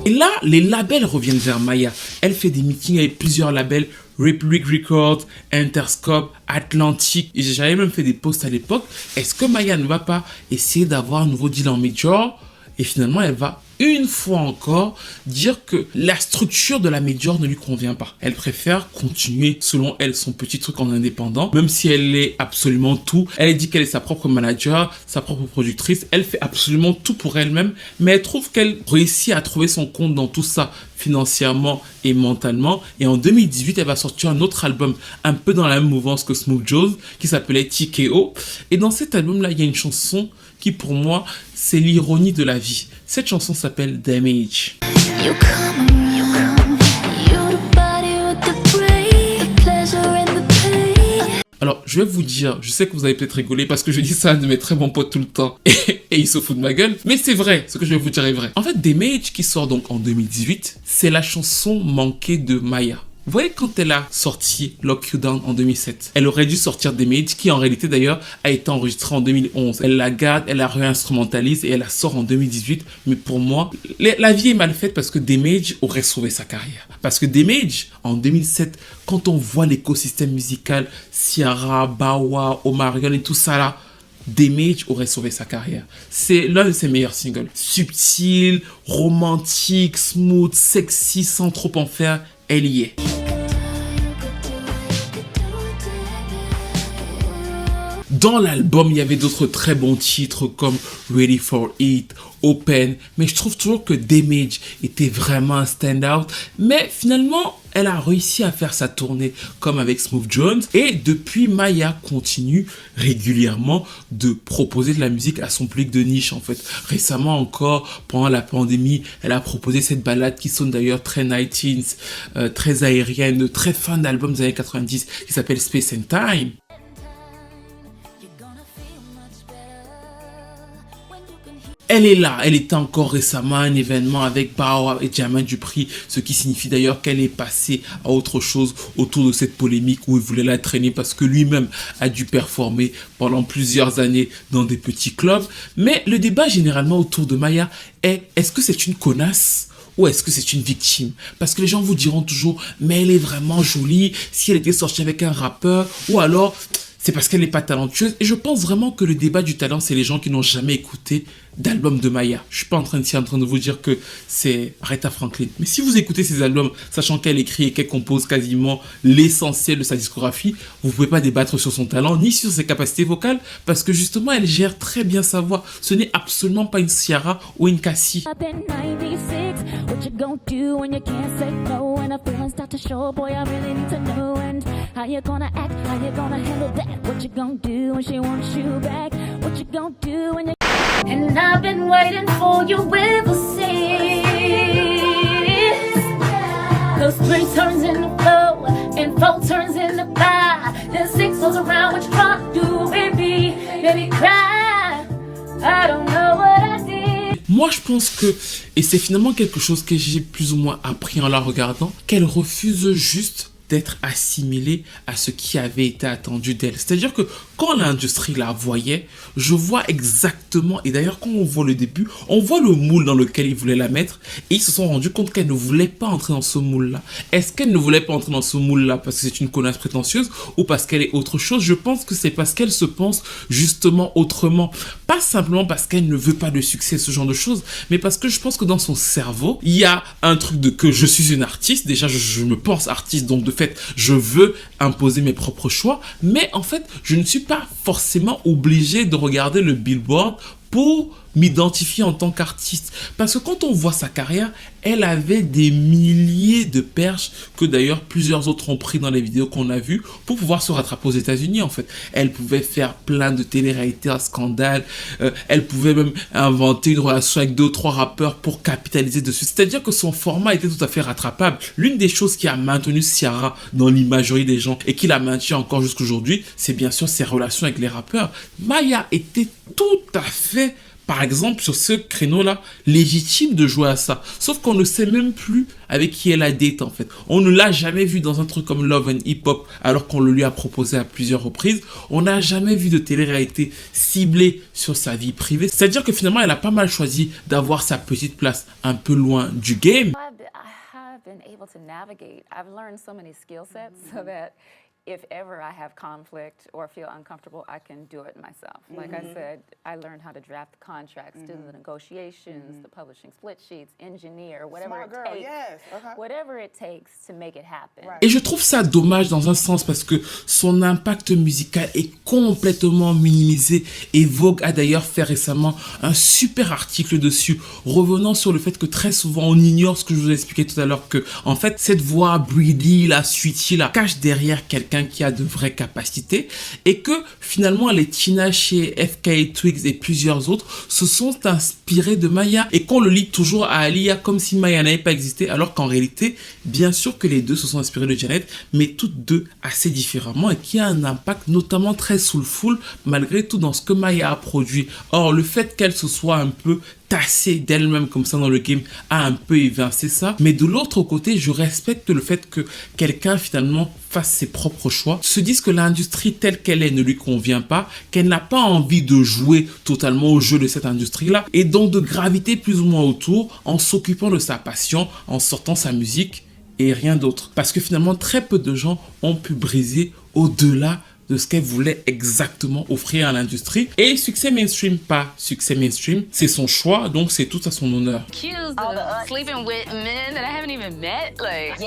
Speaker 4: Et là, les labels reviennent vers Maya. Elle fait des meetings avec plusieurs labels, Republic Records, Interscope, Atlantic. Et j'avais même fait des posts à l'époque. Est-ce que Maya ne va pas essayer d'avoir un nouveau deal en major? Et finalement, elle va une fois encore dire que la structure de la major ne lui convient pas. Elle préfère continuer, selon elle, son petit truc en indépendant, même si elle est absolument tout. Elle dit qu'elle est sa propre manager, sa propre productrice. Elle fait absolument tout pour elle-même, mais elle trouve qu'elle réussit à trouver son compte dans tout ça, financièrement et mentalement. Et en 2018, elle va sortir un autre album, un peu dans la même mouvance que Smooth Jones, qui s'appelait TKO. Et dans cet album-là, il y a une chanson qui, pour moi, c'est l'ironie de la vie. Cette chanson s'appelle Damage. Alors, je vais vous dire, je sais que vous allez peut-être rigoler parce que je dis ça à un de mes très bons potes tout le temps et il se fout de ma gueule, mais c'est vrai, ce que je vais vous dire est vrai. En fait, Damage, qui sort donc en 2018, c'est la chanson manquée de Maya. Vous voyez, quand elle a sorti Lock You Down en 2007, elle aurait dû sortir Damage, qui en réalité d'ailleurs a été enregistrée en 2011. Elle la garde, elle la réinstrumentalise et elle la sort en 2018. Mais pour moi, la vie est mal faite parce que Damage aurait sauvé sa carrière. Parce que Damage, en 2007, quand on voit l'écosystème musical, Ciara, Bawa, Omarion et tout ça là, Damage aurait sauvé sa carrière. C'est l'un de ses meilleurs singles. Subtil, romantique, smooth, sexy, sans trop en faire. Elle y est. Dans l'album, il y avait d'autres très bons titres comme Ready for It, Open, mais je trouve toujours que Damage était vraiment un stand-out. Mais finalement, elle a réussi à faire sa tournée comme avec Smooth Jones. Et depuis, Maya continue régulièrement de proposer de la musique à son public de niche, en fait. Récemment encore, pendant la pandémie, elle a proposé cette balade qui sonne d'ailleurs très 90s, très aérienne, très fin d'album des années 90, qui s'appelle Space and Time. Elle est là, elle était encore récemment à un événement avec Bao et Diamant Dupri, ce qui signifie d'ailleurs qu'elle est passée à autre chose autour de cette polémique où il voulait la traîner parce que lui-même a dû performer pendant plusieurs années dans des petits clubs. Mais le débat généralement autour de Maya est, est-ce que c'est une connasse ? Ou est-ce que c'est une victime? Parce que les gens vous diront toujours, mais elle est vraiment jolie, si elle était sortie avec un rappeur, ou alors c'est parce qu'elle n'est pas talentueuse. Et je pense vraiment que le débat du talent, c'est les gens qui n'ont jamais écouté d'album de Maya. Je suis pas en train de vous dire que c'est Aretha Franklin. Mais si vous écoutez ces albums, sachant qu'elle écrit et qu'elle compose quasiment l'essentiel de sa discographie, vous pouvez pas débattre sur son talent, ni sur ses capacités vocales, parce que justement, elle gère très bien sa voix. Ce n'est absolument pas une Ciara ou une Cassie.
Speaker 11: And I've been waiting for you ever since. Cause 3 turns into 4, and 4 turns into 5, then 6 goes around, what you gonna do, baby? Baby, cry. I don't know what I did.
Speaker 4: Moi, je pense que, et c'est finalement quelque chose que j'ai plus ou moins appris en la regardant, qu'elle refuse juste d'être assimilée à ce qui avait été attendu d'elle. C'est-à-dire que quand l'industrie la voyait, je vois exactement, et d'ailleurs quand on voit le début, on voit le moule dans lequel ils voulaient la mettre, et ils se sont rendus compte qu'elle ne voulait pas entrer dans ce moule-là. Est-ce qu'elle ne voulait pas entrer dans ce moule-là parce que c'est une connasse prétentieuse, ou parce qu'elle est autre chose? Je pense que c'est parce qu'elle se pense justement autrement. Pas simplement parce qu'elle ne veut pas de succès, ce genre de choses, mais parce que je pense que dans son cerveau, il y a un truc de que je suis une artiste, déjà je me pense artiste, donc de fait, je veux imposer mes propres choix, mais en fait, je ne suis pas forcément obligé de regarder le Billboard pour m'identifier en tant qu'artiste. Parce que quand on voit sa carrière, elle avait des milliers de perches que d'ailleurs plusieurs autres ont pris dans les vidéos qu'on a vues pour pouvoir se rattraper aux États-Unis en fait. Elle pouvait faire plein de télé-réalités à scandale, elle pouvait même inventer une relation avec 2 ou 3 rappeurs pour capitaliser dessus. C'est-à-dire que son format était tout à fait rattrapable. L'une des choses qui a maintenu Ciara dans l'imagerie des gens et qui la maintient encore jusqu'aujourd'hui, c'est bien sûr ses relations avec les rappeurs. Maya était tout à fait, par exemple, sur ce créneau-là, légitime de jouer à ça. Sauf qu'on ne sait même plus avec qui elle a date, en fait. On ne l'a jamais vu dans un truc comme Love and Hip Hop, alors qu'on le lui a proposé à plusieurs reprises. On n'a jamais vu de télé-réalité ciblée sur sa vie privée. C'est-à-dire que finalement, elle a pas mal choisi d'avoir sa petite place un peu loin du game.
Speaker 2: I've been able to navigate. I've learned so many skill sets so that if ever I have conflict or feel uncomfortable, I can do it myself. Like I said, I learned how to draft the contracts, do the negotiations, the publishing split sheets, engineer, whatever whatever it takes to make it happen.
Speaker 4: Et je trouve ça dommage dans un sens parce que son impact musical est complètement minimisé et Vogue a d'ailleurs fait récemment un super article dessus, revenant sur le fait que très souvent on ignore ce que je vous ai expliqué tout à l'heure, que en fait cette voix breedy, la sweetie là, cache derrière quelqu'un qui a de vraies capacités et que finalement les Tina chez FKA Twigs et plusieurs autres se sont inspirés de Maya et qu'on le lit toujours à Aaliyah comme si Maya n'avait pas existé, alors qu'en réalité bien sûr que les deux se sont inspirés de Janet, mais toutes deux assez différemment, et qui a un impact notamment très soulful malgré tout dans ce que Maya a produit. Or le fait qu'elle se soit un peu tassée d'elle-même comme ça dans le game a un peu évincé ça, mais de l'autre côté je respecte le fait que quelqu'un finalement fasse ses propres choix, se dise que l'industrie telle qu'elle est ne lui convient pas, qu'elle n'a pas envie de jouer totalement au jeu de cette industrie là, et donc de graviter plus ou moins autour en s'occupant de sa passion, en sortant sa musique et rien d'autre, parce que finalement très peu de gens ont pu briser au-delà de ce qu'elle voulait exactement offrir à l'industrie. Et succès mainstream, pas succès mainstream, c'est son choix, donc c'est tout à son honneur.
Speaker 3: Sleeping with men that I haven't even met, like,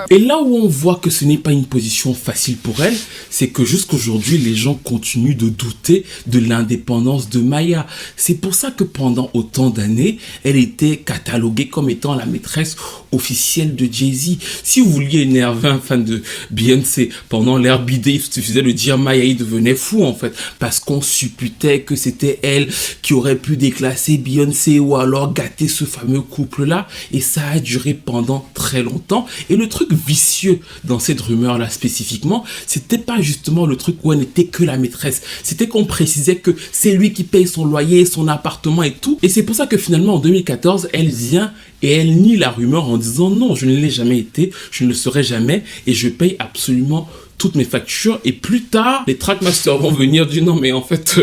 Speaker 4: Et là où on voit que ce n'est pas une position facile pour elle, c'est que jusqu'aujourd'hui, les gens continuent de douter de l'indépendance de Maya. C'est pour ça que pendant autant d'années, elle était cataloguée comme étant la maîtresse officielle de Jay-Z. Si vous vouliez énerver un fan de Beyoncé pendant l'ère B-Day, il suffisait de dire Maya, il devenait fou en fait, parce qu'on supputait que c'était elle qui aurait pu déclasser Beyoncé ou alors gâter ce fameux couple-là. Et ça a duré pendant très longtemps. Et le truc vicieux dans cette rumeur-là spécifiquement, c'était pas justement le truc où elle n'était que la maîtresse. C'était qu'on précisait que c'est lui qui paye son loyer, son appartement et tout. Et c'est pour ça que finalement en 2014, elle vient et elle nie la rumeur en disant non, je ne l'ai jamais été, je ne le serai jamais et je paye absolument toutes mes factures. Et plus tard, les trackmasters vont venir dire non mais en fait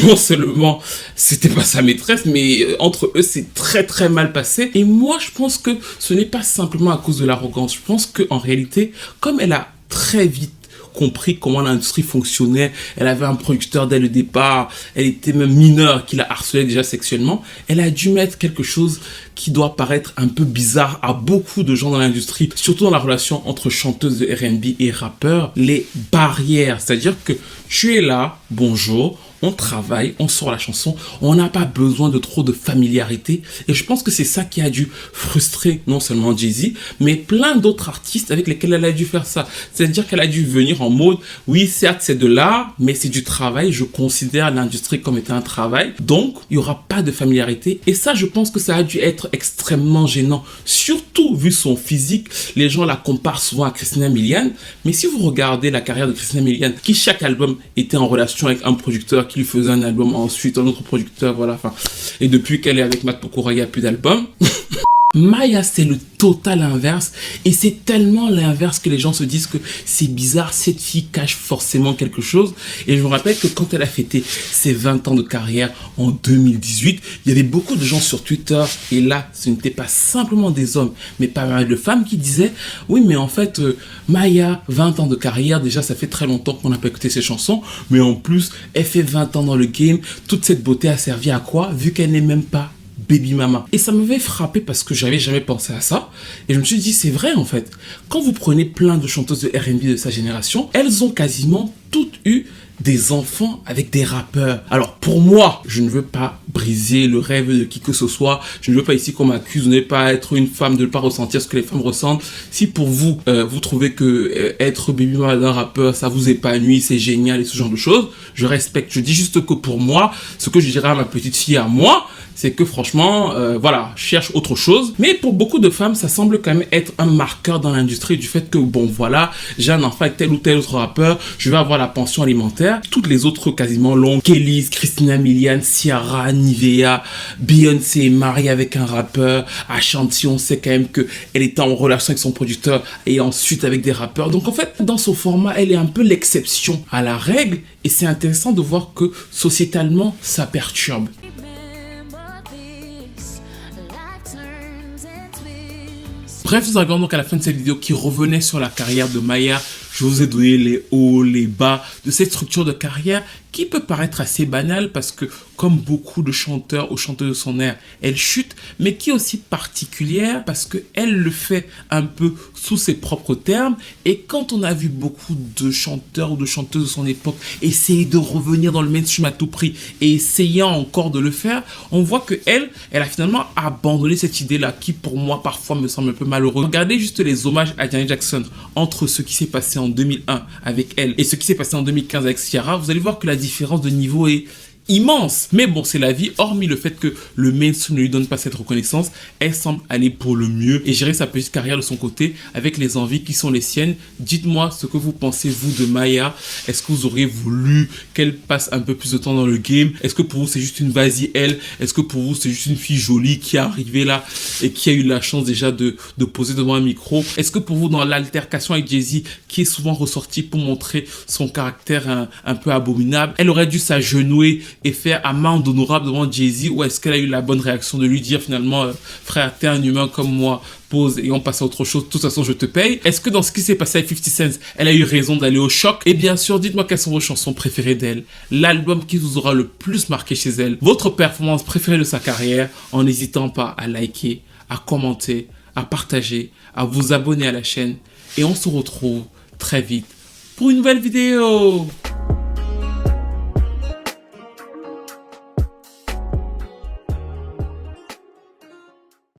Speaker 4: non seulement c'était pas sa maîtresse, mais entre eux c'est très très mal passé. Et moi je pense que ce n'est pas simplement à cause de l'arrogance. Je pense qu'en réalité, comme elle a très vite compris comment l'industrie fonctionnait, elle avait un producteur dès le départ, elle était même mineure qui la harcelait déjà sexuellement, elle a dû mettre quelque chose qui doit paraître un peu bizarre à beaucoup de gens dans l'industrie, surtout dans la relation entre chanteuses de R&B et rappeurs, les barrières. C'est-à-dire que tu es là, bonjour, on travaille, on sort la chanson, on n'a pas besoin de trop de familiarité. Et je pense que c'est ça qui a dû frustrer non seulement Jay-Z, mais plein d'autres artistes avec lesquels elle a dû faire ça. C'est-à-dire qu'elle a dû venir en mode, oui, certes, c'est de l'art, mais c'est du travail. Je considère l'industrie comme étant un travail. Donc, il n'y aura pas de familiarité. Et ça, je pense que ça a dû être extrêmement gênant. Surtout vu son physique. Les gens la comparent souvent à Christina Milian. Mais si vous regardez la carrière de Christina Milian, qui chaque album était en relation avec un producteur qui lui faisait un album, ensuite un autre producteur, voilà, enfin. Et depuis qu'elle est avec Matt Pokora, il n'y a plus d'album. Maya, c'est le total inverse. Et c'est tellement l'inverse que les gens se disent que c'est bizarre, cette fille cache forcément quelque chose. Et je me rappelle que quand elle a fêté ses 20 ans de carrière en 2018, il y avait beaucoup de gens sur Twitter, et là, ce n'était pas simplement des hommes, mais pas mal de femmes qui disaient « Oui, mais en fait, Maya, 20 ans de carrière, déjà, ça fait très longtemps qu'on n'a pas écouté ses chansons, mais en plus, elle fait 20 ans dans le game. Toute cette beauté a servi à quoi, vu qu'elle n'est même pas baby mama ». Et ça m'avait frappé parce que j'avais jamais pensé à ça. Et je me suis dit, c'est vrai en fait. Quand vous prenez plein de chanteuses de R&B de sa génération, elles ont quasiment toutes eu des enfants avec des rappeurs. Alors pour moi, je ne veux pas briser le rêve de qui que ce soit. Je ne veux pas ici qu'on m'accuse de ne pas être une femme, de ne pas ressentir ce que les femmes ressentent. Si pour vous, vous trouvez que être baby mama d'un rappeur, ça vous épanouit, c'est génial et ce genre de choses, je respecte. Je dis juste que pour moi, ce que je dirais à ma petite fille, à moi, c'est que franchement, voilà, je cherche autre chose. Mais pour beaucoup de femmes, ça semble quand même être un marqueur dans l'industrie du fait que, bon, voilà, j'ai un enfant avec tel ou tel autre rappeur, je vais avoir la pension alimentaire. Toutes les autres quasiment longues, Kelly, Christina Milian, Ciara, Nivea, Beyoncé est mariée avec un rappeur, Ashanti, on sait quand même qu'elle était en relation avec son producteur et ensuite avec des rappeurs. Donc en fait, dans son format, elle est un peu l'exception à la règle et c'est intéressant de voir que sociétalement, ça perturbe. Bref, nous arrivons donc à la fin de cette vidéo qui revenait sur la carrière de Maya. Je vous ai donné les hauts, les bas de cette structure de carrière qui peut paraître assez banale parce que, comme beaucoup de chanteurs ou chanteuses de son ère, elle chute, mais qui est aussi particulière parce qu'elle le fait un peu sous ses propres termes. Et quand on a vu beaucoup de chanteurs ou de chanteuses de son époque essayer de revenir dans le mainstream à tout prix et essayant encore de le faire, on voit qu'elle a finalement abandonné cette idée-là qui, pour moi, parfois me semble un peu malheureuse. Regardez juste les hommages à Janet Jackson entre ce qui s'est passé en 2001 avec elle et ce qui s'est passé en 2015 avec Ciara. Vous allez voir que la différence de niveau est immense. Mais bon, c'est la vie. Hormis le fait que le mainstream ne lui donne pas cette reconnaissance, elle semble aller pour le mieux et gérer sa petite carrière de son côté avec les envies qui sont les siennes. Dites-moi ce que vous pensez, vous, de Maya. Est-ce que vous auriez voulu qu'elle passe un peu plus de temps dans le game? Est-ce que pour vous, c'est juste une vas-y elle? Est-ce que pour vous, c'est juste une fille jolie qui est arrivée là et qui a eu la chance déjà de poser devant un micro? Est-ce que pour vous, dans l'altercation avec Jay-Z, qui est souvent ressortie pour montrer son caractère un peu abominable, elle aurait dû s'agenouiller et faire amende honorable devant Jay-Z, ou est-ce qu'elle a eu la bonne réaction de lui dire finalement frère, t'es un humain comme moi, pause et on passe à autre chose, de toute façon je te paye. Est-ce que dans ce qui s'est passé avec 50 Cent, elle a eu raison d'aller au choc? Et bien sûr, dites-moi quelles sont vos chansons préférées d'elle, l'album qui vous aura le plus marqué chez elle, votre performance préférée de sa carrière, en n'hésitant pas à liker, à commenter, à partager, à vous abonner à la chaîne. Et on se retrouve très vite pour une nouvelle vidéo.